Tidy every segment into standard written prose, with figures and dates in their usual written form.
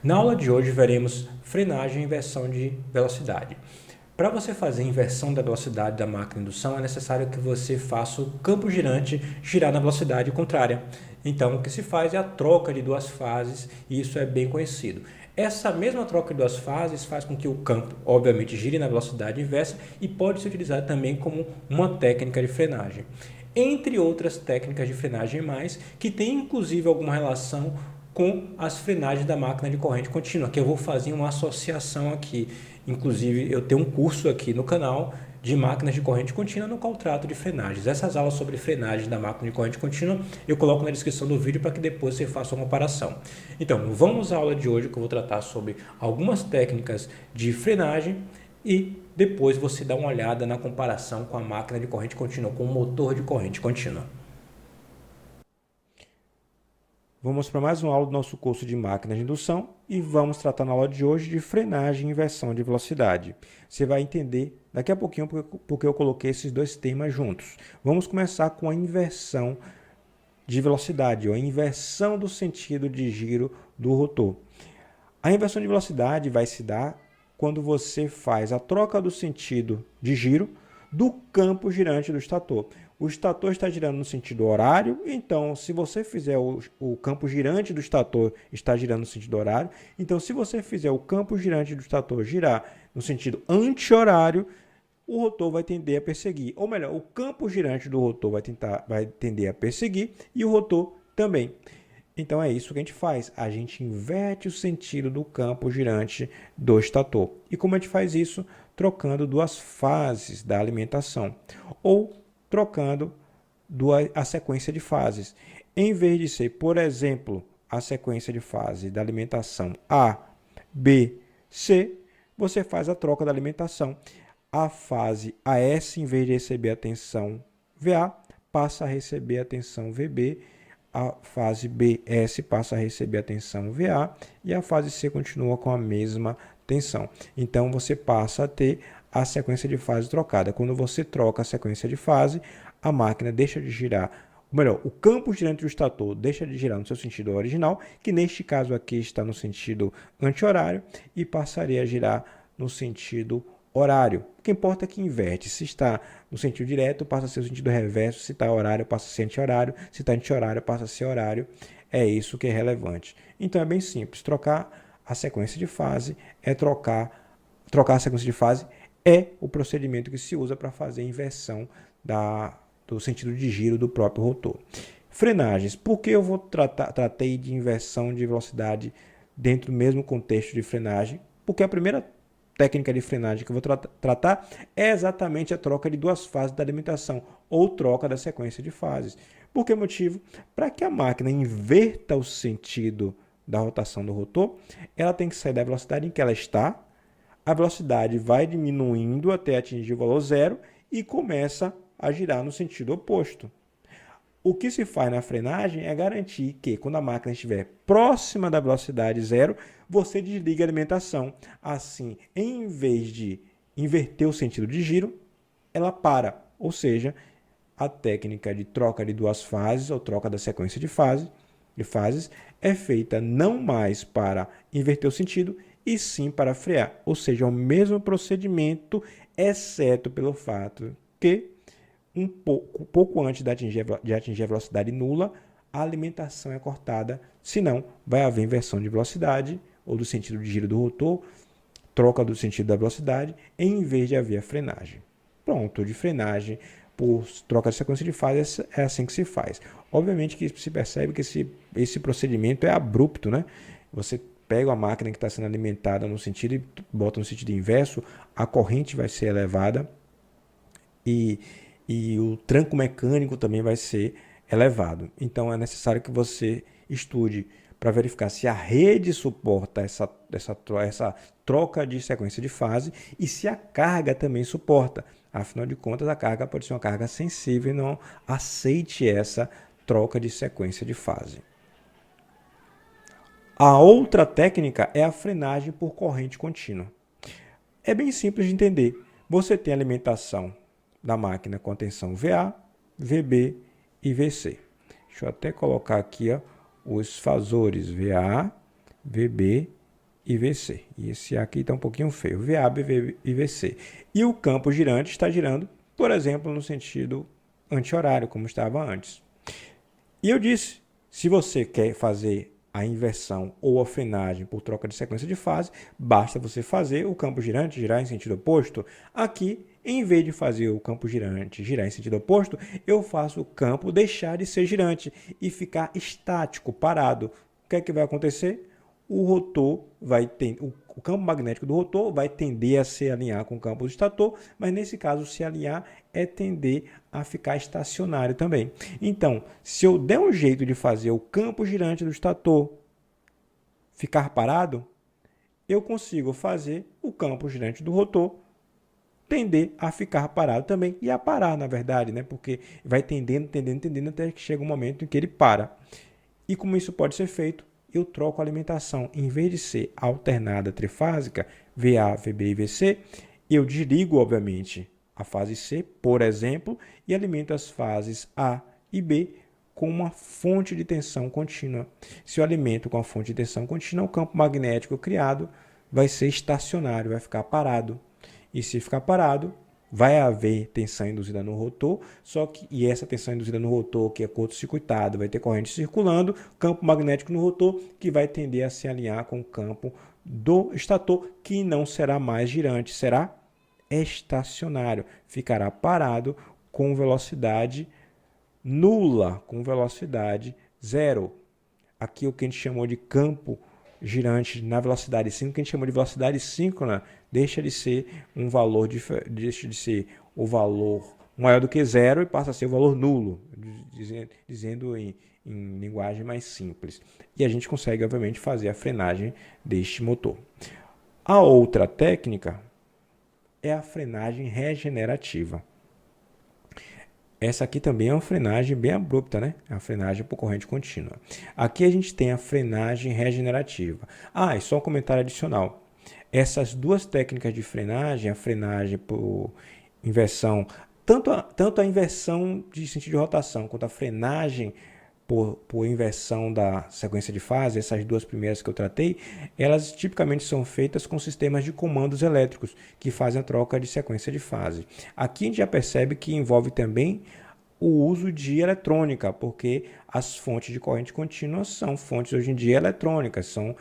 Na aula de hoje veremos frenagem e inversão de velocidade. Para você fazer a inversão da velocidade da máquina de indução, é necessário que você faça o campo girante girar na velocidade contrária. Então, o que se faz é a troca de duas fases, e isso é bem conhecido. Essa mesma troca de duas fases faz com que o campo, obviamente, gire na velocidade inversa e pode ser utilizado também como uma técnica de frenagem. Entre outras técnicas de frenagem mais, que tem inclusive alguma relação com as frenagens da máquina de corrente contínua, que eu vou fazer uma associação aqui. Inclusive, eu tenho um curso aqui no canal de máquinas de corrente contínua no qual trato de frenagens. Essas aulas sobre frenagem da máquina de corrente contínua eu coloco na descrição do vídeo para que depois você faça uma comparação. Então, vamos à aula de hoje que eu vou tratar sobre algumas técnicas de frenagem e depois você dá uma olhada na comparação com a máquina de corrente contínua, com o motor de corrente contínua. Vamos para mais uma aula do nosso curso de máquinas de indução e vamos tratar na aula de hoje de frenagem e inversão de velocidade. Você vai entender daqui a pouquinho porque eu coloquei esses dois temas juntos. Vamos começar com a inversão de velocidade, ou a inversão do sentido de giro do rotor. A inversão de velocidade vai se dar quando você faz a troca do sentido de giro do campo girante do estator. O estator está girando no sentido horário, então se você fizer o campo girante do estator está girando no sentido horário, então se você fizer o campo girante do estator girar no sentido anti-horário, o rotor vai tender a perseguir. Ou melhor, o campo girante do rotor vai tender a perseguir e o rotor também. Então é isso que a gente faz, a gente inverte o sentido do campo girante do estator. E como a gente faz isso? Trocando duas fases da alimentação, ou trocando a sequência de fases. Em vez de ser, por exemplo, a sequência de fase da alimentação A, B, C, você faz a troca da alimentação. A fase AS, em vez de receber a tensão VA, passa a receber a tensão VB, a fase BS passa a receber a tensão VA e a fase C continua com a mesma tensão. Então você passa a ter a sequência de fase trocada. Quando você troca a sequência de fase, a máquina deixa de girar, ou melhor, o campo girante do estator deixa de girar no seu sentido original, que neste caso aqui está no sentido anti-horário, e passaria a girar no sentido horário. O que importa é que inverte. Se está no sentido direto, passa a ser o sentido reverso. Se está horário, passa a ser anti-horário. Se está anti-horário, passa a ser horário. É isso que é relevante. Então é bem simples. Trocar a sequência de fase é trocar a sequência de fase é o procedimento que se usa para fazer a inversão do sentido de giro do próprio rotor. Frenagens. Por que eu tratei de inversão de velocidade dentro do mesmo contexto de frenagem? Porque a primeira técnica de frenagem que eu vou tratar é exatamente a troca de duas fases da alimentação, ou troca da sequência de fases. Por que motivo? Para que a máquina inverta o sentido da rotação do rotor, ela tem que sair da velocidade em que ela está, a velocidade vai diminuindo até atingir o valor zero e começa a girar no sentido oposto. O que se faz na frenagem é garantir que, quando a máquina estiver próxima da velocidade zero, você desliga a alimentação. Assim, em vez de inverter o sentido de giro, ela para. Ou seja, a técnica de troca de duas fases, ou troca da sequência de fases, é feita não mais para inverter o sentido, e sim para frear. Ou seja, é o mesmo procedimento, exceto pelo fato que pouco antes de atingir a velocidade nula, a alimentação é cortada, senão vai haver inversão de velocidade ou do sentido de giro do rotor, troca do sentido da velocidade, em vez de haver a frenagem. Pronto, de frenagem por troca de sequência de fase é assim que se faz. Obviamente que se percebe que esse procedimento é abrupto, né? Você pega a máquina que está sendo alimentada no sentido e bota no sentido inverso, a corrente vai ser elevada e o tranco mecânico também vai ser elevado. Então é necessário que você estude para verificar se a rede suporta essa troca de sequência de fase e se a carga também suporta. Afinal de contas, a carga pode ser uma carga sensível e não aceite essa troca de sequência de fase. A outra técnica é a frenagem por corrente contínua. É bem simples de entender. Você tem alimentação da máquina com a tensão VA, VB e VC. Deixa eu até colocar aqui os fasores VA, VB e VC. E esse A aqui está um pouquinho feio. VA, BV e VC. E o campo girante está girando, por exemplo, no sentido anti-horário, como estava antes. E eu disse, se você quer fazer a inversão ou a frenagem por troca de sequência de fase, basta você fazer o campo girante girar em sentido oposto. Aqui, em vez de fazer o campo girante girar em sentido oposto, eu faço o campo deixar de ser girante e ficar estático, parado. O que é que vai acontecer? O rotor vai ter, o campo magnético do rotor vai tender a se alinhar com o campo do estator, mas nesse caso se alinhar é tender a ficar estacionário também. Então, se eu der um jeito de fazer o campo girante do estator ficar parado, eu consigo fazer o campo girante do rotor tender a ficar parado também e a parar, na verdade, né? Porque vai tendendo até que chega um momento em que ele para. E como isso pode ser feito? Eu troco a alimentação. Em vez de ser alternada trifásica, VA, VB e VC, eu desligo, obviamente, a fase C, por exemplo, e alimento as fases A e B com uma fonte de tensão contínua. Se eu alimento com a fonte de tensão contínua, o campo magnético criado vai ser estacionário, vai ficar parado. E se ficar parado, vai haver tensão induzida no rotor, e essa tensão induzida no rotor, que é curto-circuitado, vai ter corrente circulando, campo magnético no rotor, que vai tender a se alinhar com o campo do estator, que não será mais girante, será estacionário, ficará parado com velocidade nula, com velocidade zero. Aqui o que a gente chamou de campo girante na velocidade síncrona, que a gente chamou de velocidade síncrona, deixa de ser um valor, deixa de ser o valor maior do que zero e passa a ser o valor nulo, dizendo em linguagem mais simples. E a gente consegue, obviamente, fazer a frenagem deste motor. A outra técnica é a frenagem regenerativa. Essa aqui também é uma frenagem bem abrupta, né? É a frenagem por corrente contínua. Aqui a gente tem a frenagem regenerativa. E só um comentário adicional. Essas duas técnicas de frenagem, a frenagem por inversão, tanto a inversão de sentido de rotação quanto a frenagem por inversão da sequência de fase, essas duas primeiras que eu tratei, elas tipicamente são feitas com sistemas de comandos elétricos que fazem a troca de sequência de fase. Aqui a gente já percebe que envolve também o uso de eletrônica, porque as fontes de corrente contínua são fontes hoje em dia eletrônicas, são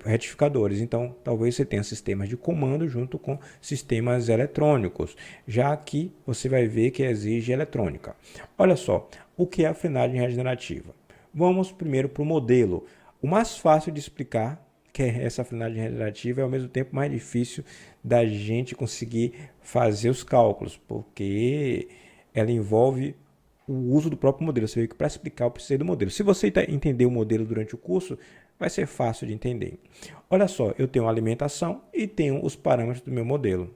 retificadores. Então, talvez você tenha sistemas de comando junto com sistemas eletrônicos. Já aqui você vai ver que exige eletrônica. Olha só, o que é a frenagem regenerativa? Vamos primeiro para o modelo. O mais fácil de explicar, que é essa frenagem regenerativa, é ao mesmo tempo mais difícil da gente conseguir fazer os cálculos, porque ela envolve o uso do próprio modelo. Você vê que para explicar eu precisei do modelo. Se você entender o modelo durante o curso, vai ser fácil de entender. Olha só, eu tenho a alimentação e tenho os parâmetros do meu modelo.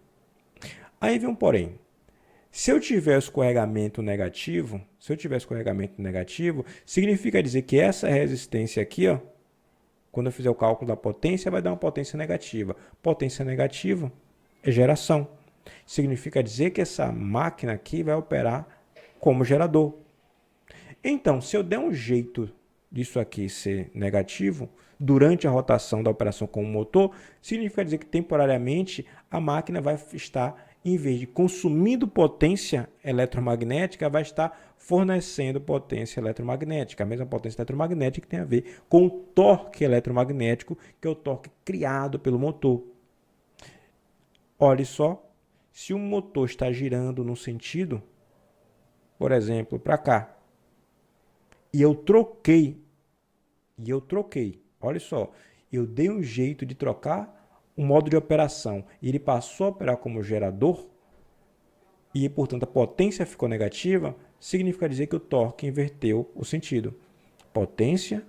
Aí vem um porém. Se eu tiver escorregamento negativo, significa dizer que essa resistência aqui, quando eu fizer o cálculo da potência, vai dar uma potência negativa. Potência negativa é geração. Significa dizer que essa máquina aqui vai operar como gerador. Então, se eu der um jeito disso aqui ser negativo, durante a rotação da operação com o motor, significa dizer que temporariamente a máquina vai estar, em vez de consumindo potência eletromagnética, vai estar fornecendo potência eletromagnética. A mesma potência eletromagnética que tem a ver com o torque eletromagnético, que é o torque criado pelo motor. Olhe só, se o motor está girando no sentido, por exemplo, para cá, e eu troquei, olha só, eu dei um jeito de trocar o modo de operação e ele passou a operar como gerador e, portanto, a potência ficou negativa, significa dizer que o torque inverteu o sentido. Potência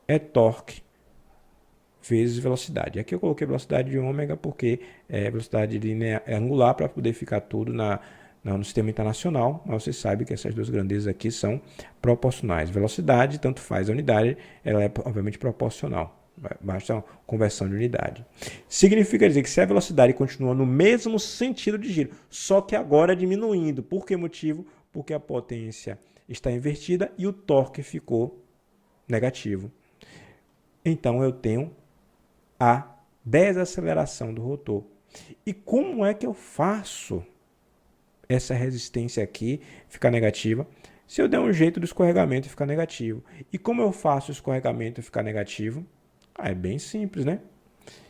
é torque vezes velocidade. Aqui eu coloquei velocidade de ômega porque é velocidade linear, angular para poder ficar tudo no sistema internacional, mas você sabe que essas duas grandezas aqui são proporcionais. Velocidade, tanto faz a unidade, ela é obviamente proporcional. Basta uma conversão de unidade. Significa dizer que se a velocidade continua no mesmo sentido de giro, só que agora diminuindo. Por que motivo? Porque a potência está invertida e o torque ficou negativo. Então eu tenho a desaceleração do rotor. E como é que eu faço essa resistência aqui ficar negativa? Se eu der um jeito do escorregamento ficar negativo. E como eu faço o escorregamento ficar negativo? É bem simples, né?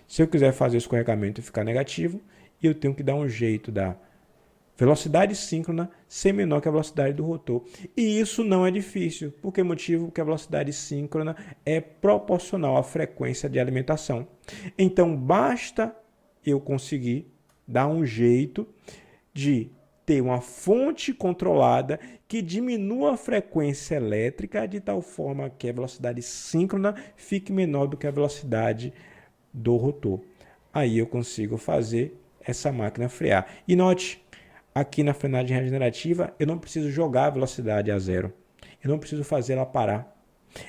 Se eu quiser fazer o escorregamento ficar negativo, eu tenho que dar um jeito da velocidade síncrona ser menor que a velocidade do rotor. E isso não é difícil. Por que motivo? Porque a velocidade síncrona é proporcional à frequência de alimentação. Então, basta eu conseguir dar um jeito de ter uma fonte controlada que diminua a frequência elétrica de tal forma que a velocidade síncrona fique menor do que a velocidade do rotor. Aí eu consigo fazer essa máquina frear. E note, aqui na frenagem regenerativa, eu não preciso jogar a velocidade a zero. Eu não preciso fazer ela parar.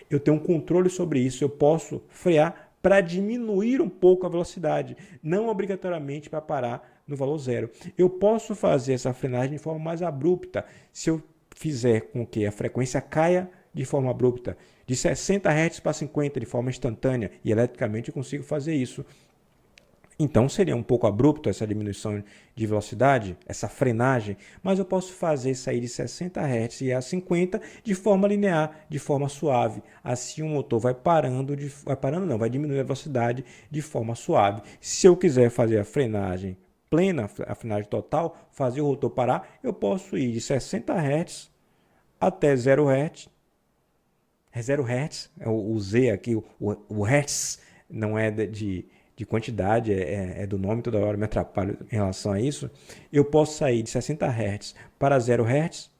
Eu tenho um controle sobre isso. Eu posso frear para diminuir um pouco a velocidade, não obrigatoriamente para parar no valor zero. Eu posso fazer essa frenagem de forma mais abrupta, se eu fizer com que a frequência caia de forma abrupta, de 60 Hz para 50 de forma instantânea, e eletricamente eu consigo fazer isso. Então seria um pouco abrupto essa diminuição de velocidade, essa frenagem, mas eu posso fazer sair de 60 Hz e a 50 de forma linear, de forma suave. Assim o motor vai vai diminuir a velocidade de forma suave. Se eu quiser fazer a frenagem plena, a frenagem total, fazer o rotor parar, eu posso ir de 60 Hz até 0 Hz. É 0 Hz, o Z aqui, o Hertz não é de quantidade, é do nome, toda hora me atrapalho em relação a isso. Eu posso sair de 60 Hz para 0 Hz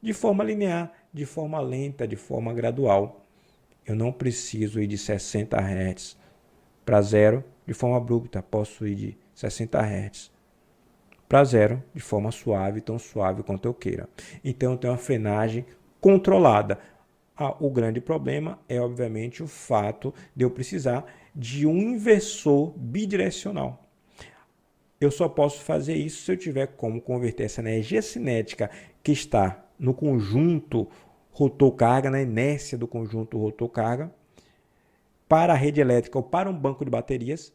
de forma linear, de forma lenta, de forma gradual. Eu não preciso ir de 60 Hz para 0 de forma abrupta. Posso ir de 60 Hz para 0 de forma suave, tão suave quanto eu queira. Então eu tenho uma frenagem controlada. O grande problema é, obviamente, o fato de eu precisar de um inversor bidirecional. Eu só posso fazer isso se eu tiver como converter essa energia cinética que está no conjunto rotor-carga, na inércia do conjunto rotor-carga, para a rede elétrica ou para um banco de baterias.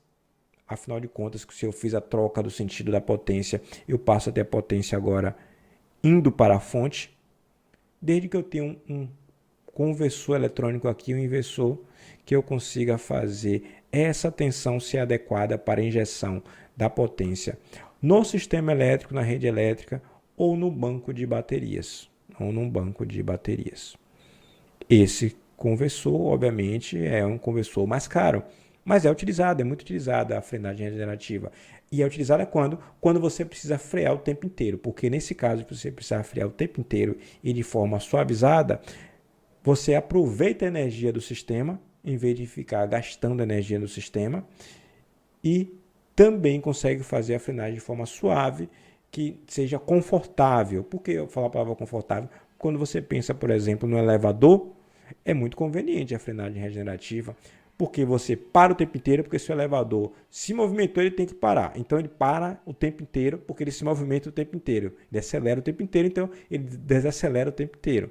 Afinal de contas, se eu fiz a troca do sentido da potência, eu passo a ter a potência agora indo para a fonte, desde que eu tenha um conversor eletrônico aqui, um inversor, que eu consiga fazer essa tensão ser adequada para a injeção da potência no sistema elétrico, na rede elétrica ou no banco de baterias. Esse conversor, obviamente, é um conversor mais caro, mas é muito utilizada a frenagem regenerativa. E é utilizada quando você precisa frear o tempo inteiro, porque nesse caso, se você precisar frear o tempo inteiro e de forma suavizada, você aproveita a energia do sistema, em vez de ficar gastando energia no sistema, e também consegue fazer a frenagem de forma suave, que seja confortável. Por que eu falo a palavra confortável? Quando você pensa, por exemplo, no elevador, é muito conveniente a frenagem regenerativa, porque você para o tempo inteiro, porque se o elevador se movimentou, ele tem que parar. Então ele para o tempo inteiro, porque ele se movimenta o tempo inteiro. Ele acelera o tempo inteiro, então ele desacelera o tempo inteiro.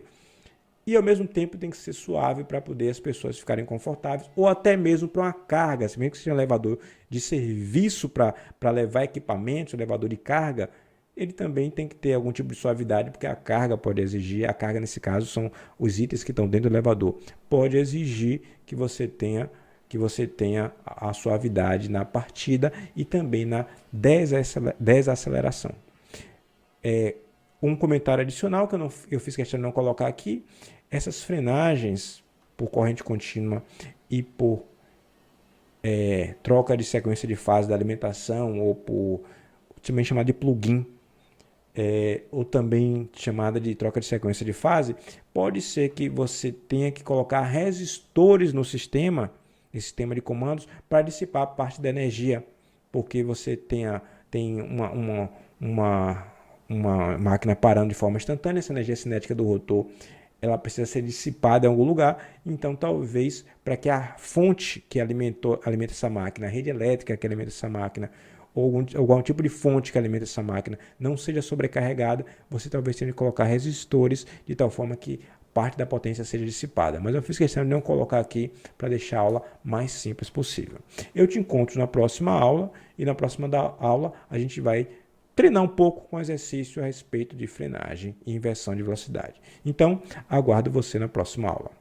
E ao mesmo tempo tem que ser suave para poder as pessoas ficarem confortáveis, ou até mesmo para uma carga, se bem que seja um elevador de serviço para levar equipamentos, um elevador de carga, ele também tem que ter algum tipo de suavidade, porque a carga pode exigir, a carga nesse caso são os itens que estão dentro do elevador, pode exigir que você tenha a suavidade na partida e também na desaceleração. Um comentário adicional que eu fiz questão de não colocar aqui, essas frenagens por corrente contínua e por troca de sequência de fase da alimentação, ou por também chamada de plugin, ou também chamada de troca de sequência de fase, pode ser que você tenha que colocar resistores no sistema de comandos para dissipar parte da energia, porque você tem uma máquina parando de forma instantânea, essa energia cinética do rotor ela precisa ser dissipada em algum lugar, então talvez para que a fonte que alimenta essa máquina, a rede elétrica que alimenta essa máquina, ou algum tipo de fonte que alimenta essa máquina não seja sobrecarregada, você talvez tenha que colocar resistores de tal forma que parte da potência seja dissipada. Mas eu fiz questão de não colocar aqui para deixar a aula mais simples possível. Eu te encontro na próxima aula e na próxima aula a gente vai treinar um pouco com exercício a respeito de frenagem e inversão de velocidade. Então, aguardo você na próxima aula.